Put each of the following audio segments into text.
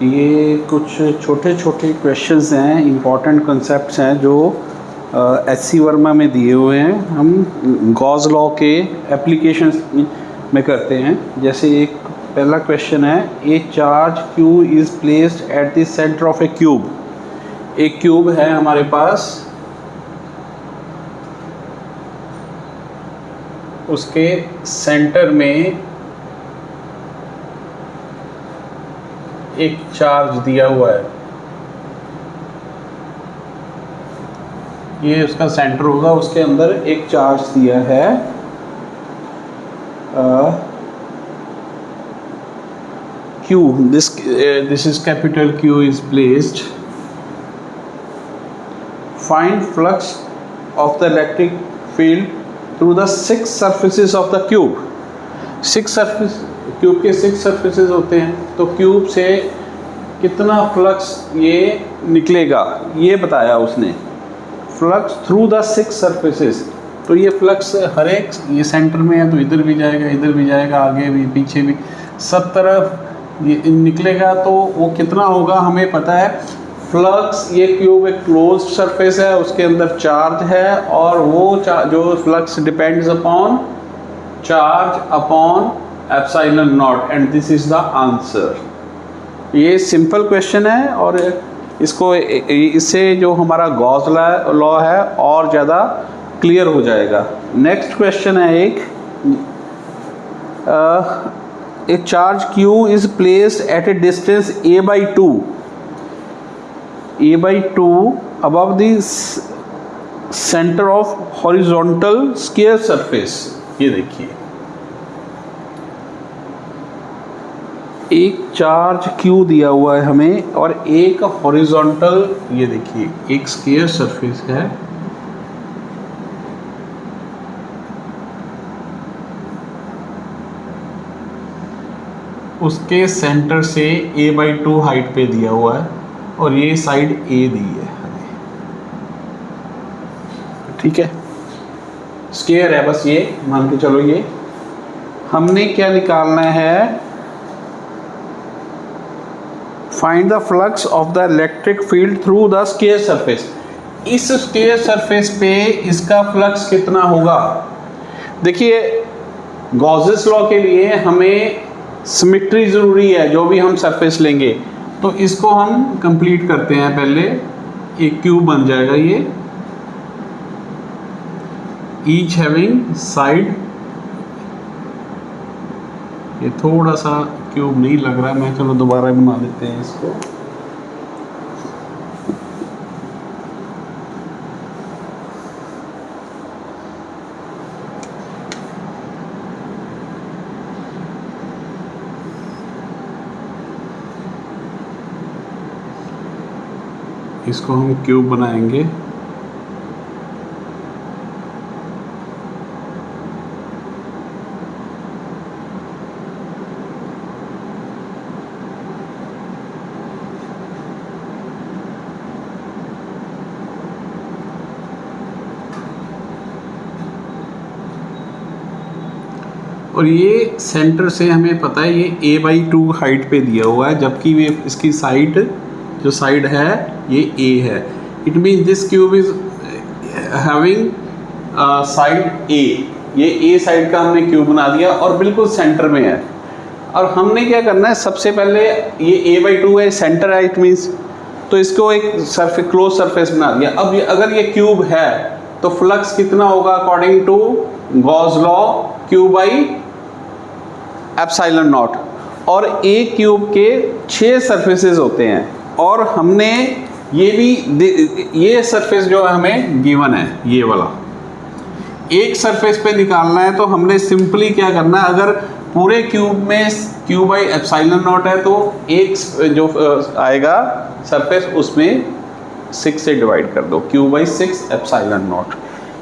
ये कुछ छोटे छोटे क्वेश्चंस हैं, इम्पॉर्टेंट कंसेप्ट्स हैं जो एससी वर्मा में दिए हुए हैं। हम गॉस लॉ के एप्लीकेशंस में करते हैं। जैसे एक पहला क्वेश्चन है, ए charge Q is placed at the centre of A cube. एक क्यूब है हमारे पास, उसके सेंटर में एक चार्ज दिया हुआ है। ये उसका सेंटर होगा, उसके अंदर एक चार्ज दिया है Q। this is capital Q is placed. Find flux of the electric field through the 6 surfaces of the cube। 6 surface, cube के 6 सरफेसेस होते हैं, तो क्यूब से कितना फ्लक्स ये निकलेगा ये बताया उसने। फ्लक्स थ्रू द 6 सरफेसेस, तो ये फ्लक्स हर एक, ये सेंटर में है तो इधर भी जाएगा, इधर भी जाएगा, आगे भी पीछे भी, सब तरफ ये निकलेगा। तो वो कितना होगा हमें पता है। फ्लक्स, ये क्यूब एक क्लोज्ड सरफेस है, उसके अंदर चार्ज है, और वो जो flux depends upon charge upon epsilon not, and this is the answer. ये सिंपल क्वेश्चन है और इसको इससे जो हमारा गॉस लॉ है और ज़्यादा क्लियर हो जाएगा। नेक्स्ट क्वेश्चन है एक charge Q is placed at A distance a/2 above the center of horizontal square surface। ये देखिए, एक चार्ज Q दिया हुआ है हमें और एक हॉरिजॉन्टल, ये देखिए एक स्क्वायर सरफेस है, उसके सेंटर से a/2 हाइट पे दिया हुआ है और ये साइड A दी है हमें। ठीक है, स्क्वायर है बस, ये मान के चलो। ये हमने क्या निकालना है, find the flux of the electric field through the square surface. इस स्क्वायर सरफेस पे इसका फ्लक्स कितना होगा। देखिए, गॉसेस लॉ के लिए हमें सिमेट्री ज़रूरी है। जो भी हम सरफेस लेंगे तो इसको हम कंप्लीट करते हैं। पहले एक क्यूब बन जाएगा ये, ईच हैविंग साइड, ये थोड़ा सा क्यूब नहीं लग रहा, मैं चलो दोबारा बना देते हैं इसको। इसको हम क्यूब बनाएंगे। और ये सेंटर से हमें पता है ये a/2 हाइट पे दिया हुआ है, जबकि ये इसकी साइड, जो साइड है ये A है। It mean this cube is having side A। ये A साइड का हमने क्यूब बना दिया और बिल्कुल सेंटर में है। और हमने क्या करना है, सबसे पहले ये a/2 है, सेंटर है, इट मीन्स, तो इसको एक सरफेस, क्लोज सरफेस बना दिया। अब अगर ये क्यूब है तो फ्लक्स कितना होगा according to Gauss law, Q by epsilon naught. और A क्यूब के 6 सरफेसेस होते हैं, और हमने ये भी, ये सरफेस जो है हमें गिवन है, ये वाला एक सरफेस पे निकालना है। तो हमने सिंपली क्या करना है, अगर पूरे क्यूब में Q बाई एप्सिलॉन नॉट है तो एक जो आएगा सरफेस उसमें 6 से डिवाइड कर दो, Q बाई 6 एप्सिलॉन नॉट।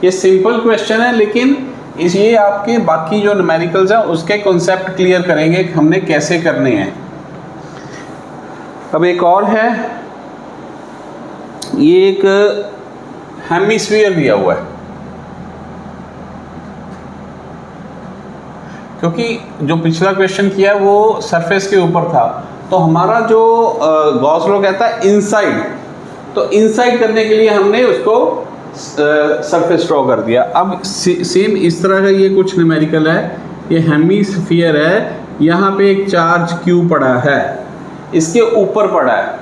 ये सिंपल क्वेश्चन है, लेकिन ये आपके बाकी जो न्यूमेरिकल्स हैं उसके कॉन्सेप्ट क्लियर करेंगे कि हमने कैसे करने हैं। अब एक और है, ये एक हेमिस्फीयर दिया हुआ है। क्योंकि जो पिछला क्वेश्चन किया वो सरफेस के ऊपर था, तो हमारा जो गॉस लॉ कहता है इनसाइड, तो इनसाइड करने के लिए हमने उसको सरफेस ड्रॉ कर दिया। अब सेम इस तरह का ये कुछ न्यूमेरिकल है, ये हेमिस्फीयर है, यहाँ पे एक चार्ज क्यू पड़ा है, इसके ऊपर पड़ा है,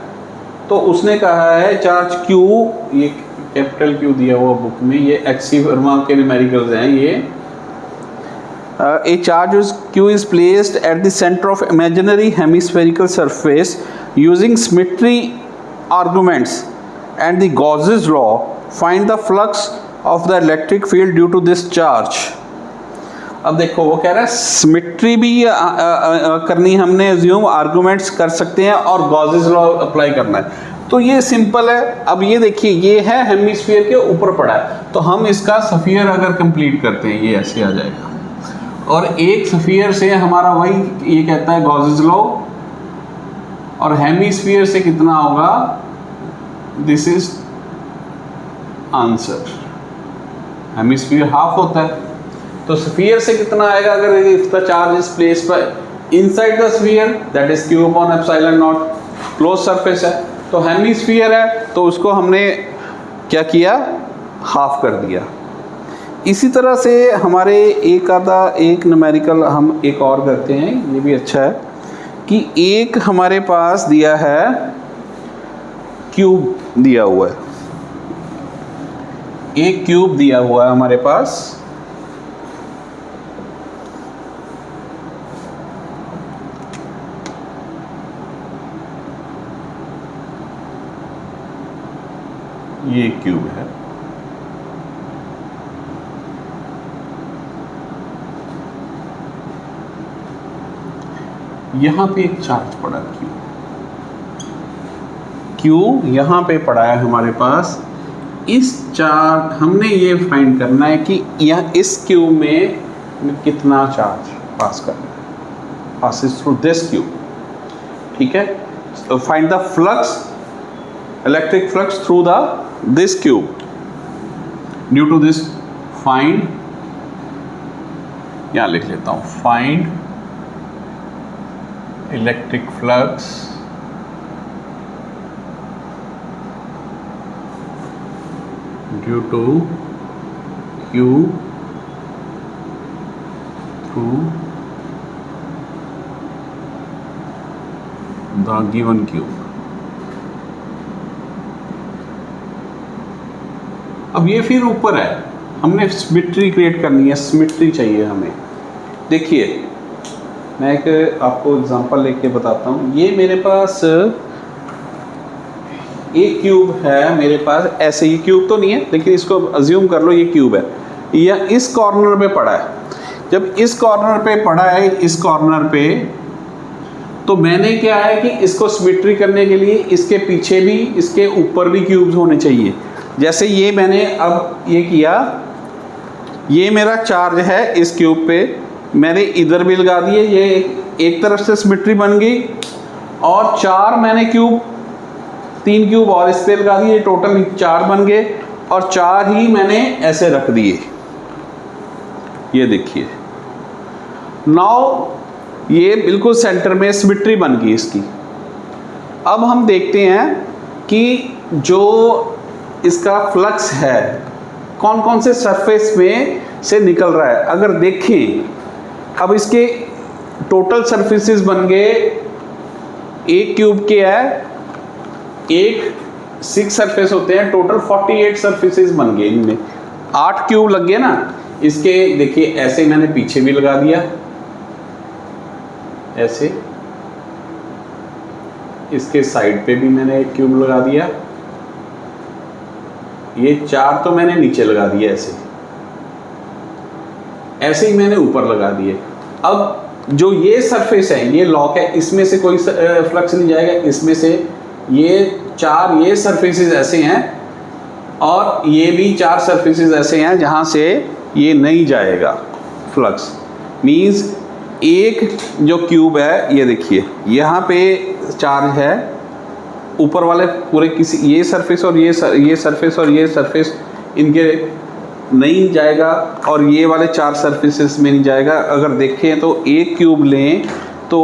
तो उसने कहा है चार्ज क्यू, ये कैपिटल क्यू दिया हुआ बुक में, ये एच.सी. वर्मा के न्यूमेरिकल्स हैं ये। A charge Q is placed at the center of imaginary hemispherical surface using symmetry arguments and the Gauss's law. Find the flux of the electric field due to this charge. अब देखो वो कह रहा है symmetry भी करनी हमने assume, arguments कर सकते हैं और गॉसेस लॉ अप्लाई करना है, तो ये सिंपल है। अब ये देखिए ये है हेमिस्फीयर के ऊपर पड़ा है, तो हम इसका स्फीयर अगर कंप्लीट करते हैं ये ऐसे आ जाएगा, और एक स्फीयर से हमारा वही ये कहता है गॉसेस लॉ, और हेमिस्फीयर से कितना होगा, this is answer. Hemisphere half होता है, तो स्फीयर से कितना आएगा, अगर if the charge is placed bye inside the sphere that is Q upon epsilon not, close surface है, तो हेमिस्फीयर है तो उसको हमने क्या किया, हाफ कर दिया। इसी तरह से हमारे एक न्यूमेरिकल हम एक और करते हैं, ये भी अच्छा है कि एक हमारे पास दिया है क्यूब दिया हुआ है, एक क्यूब दिया हुआ है हमारे पास, ये क्यूब है, यहां पे एक चार्ज पड़ा क्यू यहां पे पड़ा है हमारे पास। इस चार्ज हमने ये फाइंड करना है कि यह इस क्यूब में कितना चार्ज पास करना है, पासिस थ्रू दिस क्यूब, ठीक है। तो find the flux, electric flux through the this cube due to this, find, यहाँ लिख लेता हूँ, find electric flux due to Q through the given cube। अब ये फिर ऊपर है, हमने सिमेट्री क्रिएट करनी है, सिमेट्री चाहिए हमें। देखिए मैं एक आपको एग्जांपल लेके बताता हूँ, ये मेरे पास एक क्यूब है मेरे पास, ऐसे ये क्यूब तो नहीं है लेकिन इसको अज्यूम कर लो ये क्यूब है, या इस कॉर्नर पे पड़ा है। जब इस कॉर्नर पे पड़ा है, इस कॉर्नर पे, तो मैंने क्या है कि इसको सिमेट्री करने के लिए इसके पीछे भी, इसके ऊपर भी क्यूब्स होने चाहिए। जैसे ये मैंने अब ये किया, ये मेरा चार्ज है इस क्यूब पे, मैंने इधर भी लगा दिए, ये एक तरफ से सिमेट्री बन गई, और चार मैंने क्यूब, तीन क्यूब और इस पे लगा दिए, टोटल चार बन गए, और चार ही मैंने ऐसे रख दिए। ये देखिए नाउ ये बिल्कुल सेंटर में सिमेट्री बन गई इसकी। अब हम देखते हैं कि जो इसका फ्लक्स है कौन कौन से सरफेस में से निकल रहा है। अगर देखें, अब इसके टोटल सरफेसेस बन गए, एक क्यूब के है, एक 6 सरफेस होते हैं, टोटल 48 सरफेसेस बन गए, इनमें 8 क्यूब लग गए ना। इसके देखिए ऐसे मैंने पीछे भी लगा दिया, ऐसे इसके साइड पे भी मैंने एक क्यूब लगा दिया, ये 4 तो मैंने नीचे लगा दिए, ऐसे ही मैंने ऊपर लगा दिए। अब जो ये सरफेस है, ये लॉक है, इसमें से कोई फ्लक्स नहीं जाएगा, इसमें से ये 4 ये सरफेसेस ऐसे हैं, और ये भी 4 सरफेसेस ऐसे हैं जहां से ये नहीं जाएगा फ्लक्स। मींस एक जो क्यूब है, ये देखिए यहाँ पे चार्ज है, ऊपर वाले पूरे किसी ये सरफेस और ये सरफेस और ये सरफेस, इनके नहीं जाएगा और ये वाले 4 सरफेसेस में नहीं जाएगा। अगर देखें तो एक क्यूब लें तो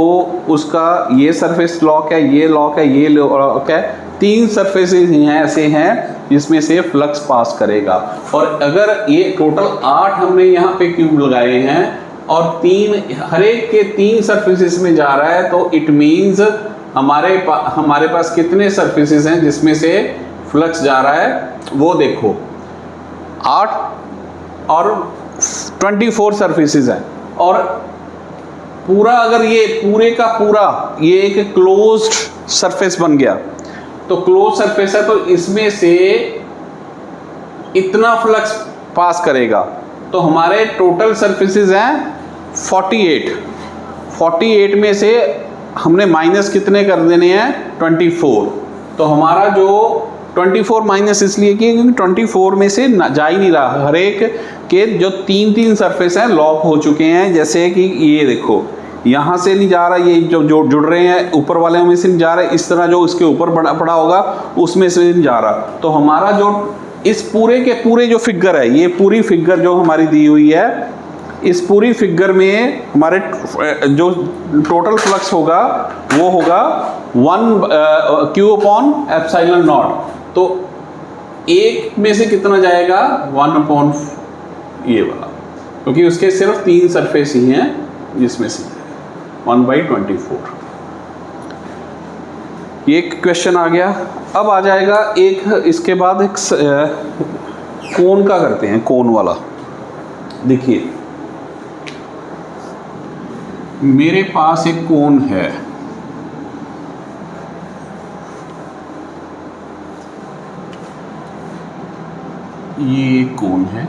उसका ये सरफेस लॉक है, ये लॉक है, ये लॉक है, 3 सरफेसेस हैं ऐसे हैं जिसमें से फ्लक्स पास करेगा। और अगर ये टोटल 8 हमने यहाँ पे क्यूब लगाए हैं और 3 हर एक के 3 सरफेसेस में जा रहा है, तो इट मीन्स हमारे पास कितने सरफेसेस हैं जिसमें से फ्लक्स जा रहा है, वो देखो 8 और 24 सरफेसेस हैं। और पूरा अगर ये पूरे का पूरा ये एक क्लोज्ड सरफेस बन गया, तो क्लोज सरफेस है तो इसमें से इतना फ्लक्स पास करेगा। तो हमारे टोटल सरफेसेस हैं 48 में से हमने माइनस कितने कर देने हैं 24। तो हमारा जो 24 माइनस इसलिए कि क्योंकि 24 में से जा ही नहीं रहा, हर एक के जो 3 सरफेस हैं लॉक हो चुके हैं। जैसे कि ये देखो यहाँ से नहीं जा रहा, ये जो जुड़ रहे हैं ऊपर वाले में से नहीं जा रहा, इस तरह जो इसके ऊपर पड़ा होगा उसमें से नहीं जा रहा। तो हमारा जो इस पूरे के पूरे जो फिगर है, ये पूरी फिगर जो हमारी दी हुई है, इस पूरी फिगर में हमारे जो टोटल फ्लक्स होगा वो होगा 1 Q/ε0। तो एक में से कितना जाएगा 1 ये वाला, क्योंकि उसके सिर्फ 3 सरफेस ही हैं जिसमें से 1/24। ये क्वेश्चन आ गया। अब आ जाएगा एक, इसके बाद एक कोन का करते हैं, कोन वाला। देखिए मेरे पास एक कोन है, ये कोन है,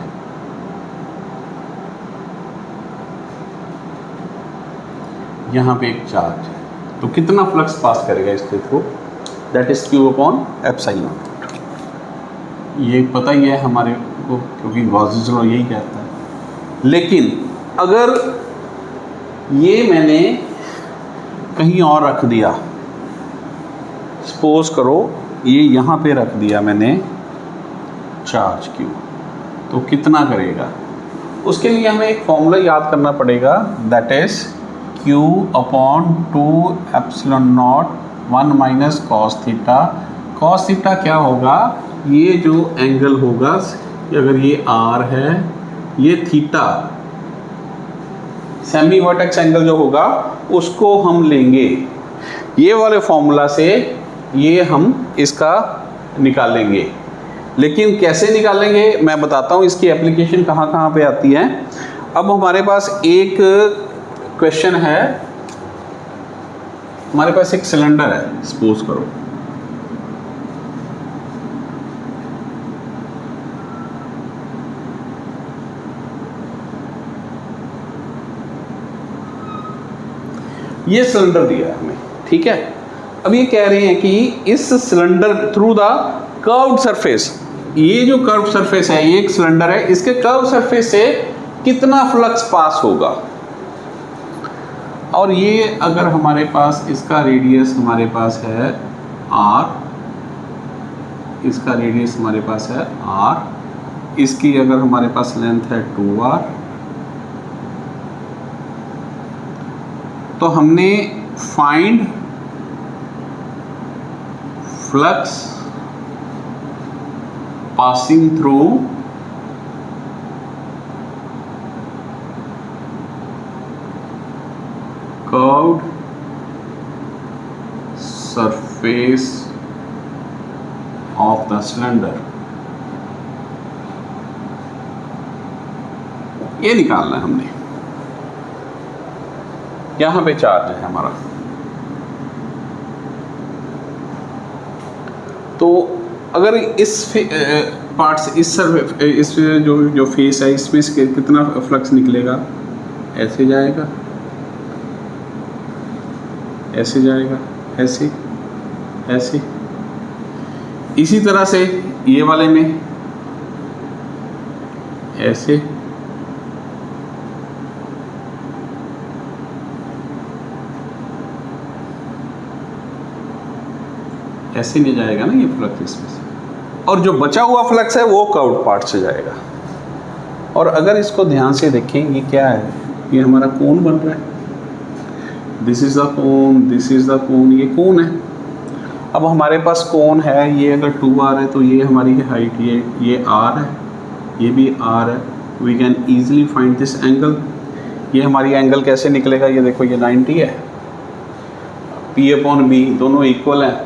यहाँ पे एक चार्ज है, तो कितना फ्लक्स पास करेगा इसके थ्रू, दैट इज Q/ε0। ये पता ही है हमारे को, क्योंकि गॉसेस लॉ यही कहता है। लेकिन अगर ये मैंने कहीं और रख दिया, सपोज करो ये यहाँ पे रख दिया मैंने चार्ज Q, तो कितना करेगा? उसके लिए हमें एक फॉर्मूला याद करना पड़ेगा, that is Q/2ε0 1 - cos theta. cos theta क्या होगा, ये जो एंगल होगा, अगर ये R है, ये थीटा सेमी वर्टेक्स एंगल जो होगा उसको हम लेंगे ये वाले फॉर्मूला से, ये हम इसका निकालेंगे। लेकिन कैसे निकालेंगे मैं बताता हूँ, इसकी एप्लीकेशन कहाँ कहाँ पे आती है। अब हमारे पास एक क्वेश्चन है, हमारे पास एक सिलेंडर है, सपोज करो ये सिलेंडर दिया है हमें, ठीक है। अब ये कह रहे हैं कि इस cylinder through the curved surface, ये जो कर्व्ड सरफेस है, ये एक सिलेंडर है, इसके कर्व्ड सरफेस से कितना फ्लक्स पास होगा। और ये अगर हमारे पास इसका रेडियस हमारे पास है r, इसका रेडियस हमारे पास है r, इसकी अगर हमारे पास लेंथ है 2r, तो हमने find flux passing through curved surface of the cylinder, ये निकालना है हमने। यहाँ पे चार्ज है हमारा, तो अगर इस पार्ट से इस जो फेस है इसमें से कितना फ्लक्स निकलेगा, ऐसे जाएगा, ऐसे जाएगा, ऐसे ऐसे, इसी तरह से ये वाले में ऐसे, ऐसे नहीं जाएगा ना ये फ्लक्स इसमें से, और जो बचा हुआ फ्लक्स है वो कर्व्ड पार्ट से जाएगा। और अगर इसको ध्यान से देखें, ये क्या है, ये हमारा कोण बन रहा है, दिस इज़ द कोण, दिस इज़ द कोण, ये कोण है। अब हमारे पास कोण है, ये अगर 2r है तो ये हमारी हाइट, ये r है, ये भी r है। We can easily find this angle. ये हमारी एंगल कैसे निकलेगा, ये देखो ये 90 है, P अपॉन B दोनों इक्वल हैं,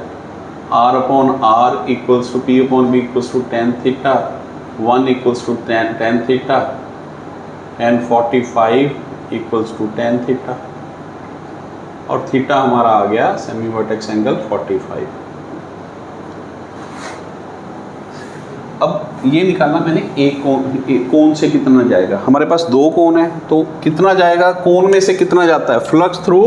R upon R equals to P upon B equals to tan theta, 1 equals to tan theta, and 45 equals to tan theta, और थीटा हमारा आ गया सेमी वर्टेक्स एंगल 45। अब ये निकालना मैंने एक कोण से कितना जाएगा, हमारे पास दो कोण है तो कितना जाएगा, कोण में से कितना जाता है, flux through,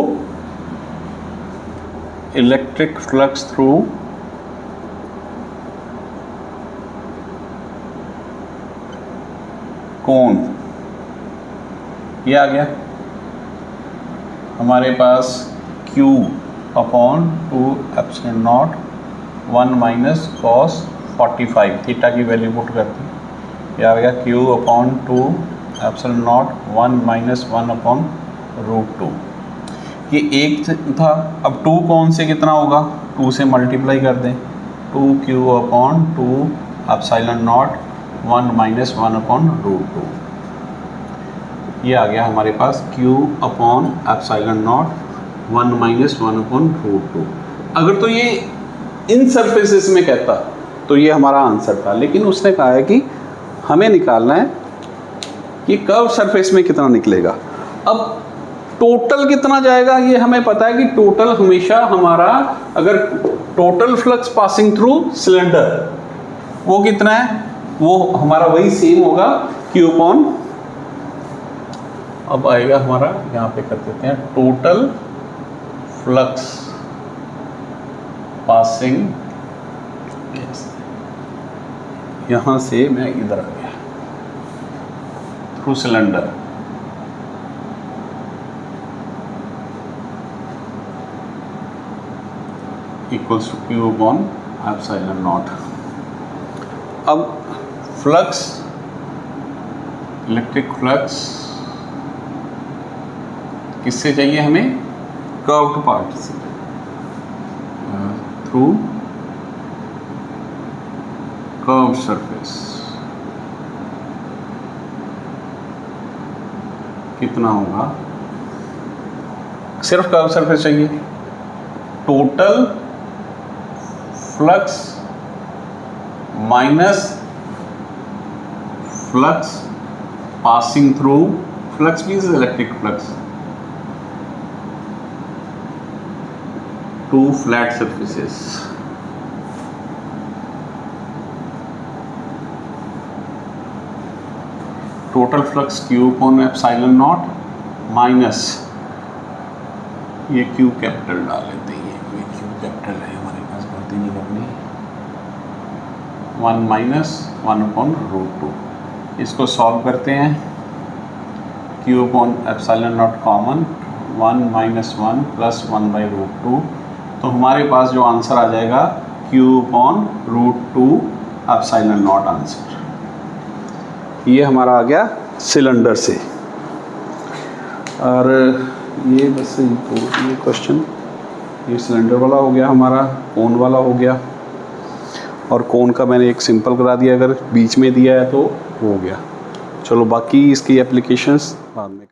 electric flux through कोण, ये आ गया हमारे पास Q upon 2 epsilon not 1 minus cos 45, theta की वैल्यू पुट करते हैं, ये आ गया Q upon 2 epsilon not 1 minus 1 upon √2। ये एक था, अब 2 कौन से कितना होगा, 2 से मल्टीप्लाई कर दें, 2Q upon 2 epsilon not 1 minus 1 upon √2, ये आ गया हमारे पास Q upon epsilon not 1 minus 1 upon √2। अगर तो ये इन सरफेसेस में कहता तो ये हमारा आंसर था, लेकिन उसने कहा है कि हमें निकालना है कि कर्व सरफेस में कितना निकलेगा। अब टोटल कितना जाएगा ये हमें पता है कि टोटल हमेशा हमारा, अगर total flux passing through cylinder वो कितना है, वो हमारा वही सेम होगा Q अपॉन, अब आएगा हमारा, यहाँ पे कर देते हैं टोटल फ्लक्स पासिंग, यहाँ से मैं इधर आ गया, through cylinder, equals to Q upon epsilon naught. अब फ्लक्स, इलेक्ट्रिक फ्लक्स किससे चाहिए हमें, कर्व्ड पार्ट से, थ्रू कर्व्ड सरफेस, कितना होगा, सिर्फ कर्व सरफेस चाहिए, total flux minus flux passing through, flux means electric flux, two flat surfaces, total flux Q upon epsilon naught minus, ये Q कैपिटल डाल लेते हैं, ये Q कैपिटल है हमारे पास, गलती नहीं करनी, 1 माइनस 1 अपॉन √2, इसको सॉल्व करते हैं, Q upon epsilon not common, 1 minus 1 plus 1 by √2, तो हमारे पास जो आंसर आ जाएगा Q upon √2 epsilon not answer. ये हमारा आ गया सिलेंडर से। और ये बस ये क्वेश्चन, ये सिलेंडर वाला हो गया हमारा, कोन वाला हो गया, और कोन का मैंने एक सिंपल करा दिया, अगर बीच में दिया है तो हो गया। चलो बाकी इसकी एप्लीकेशंस बाद में।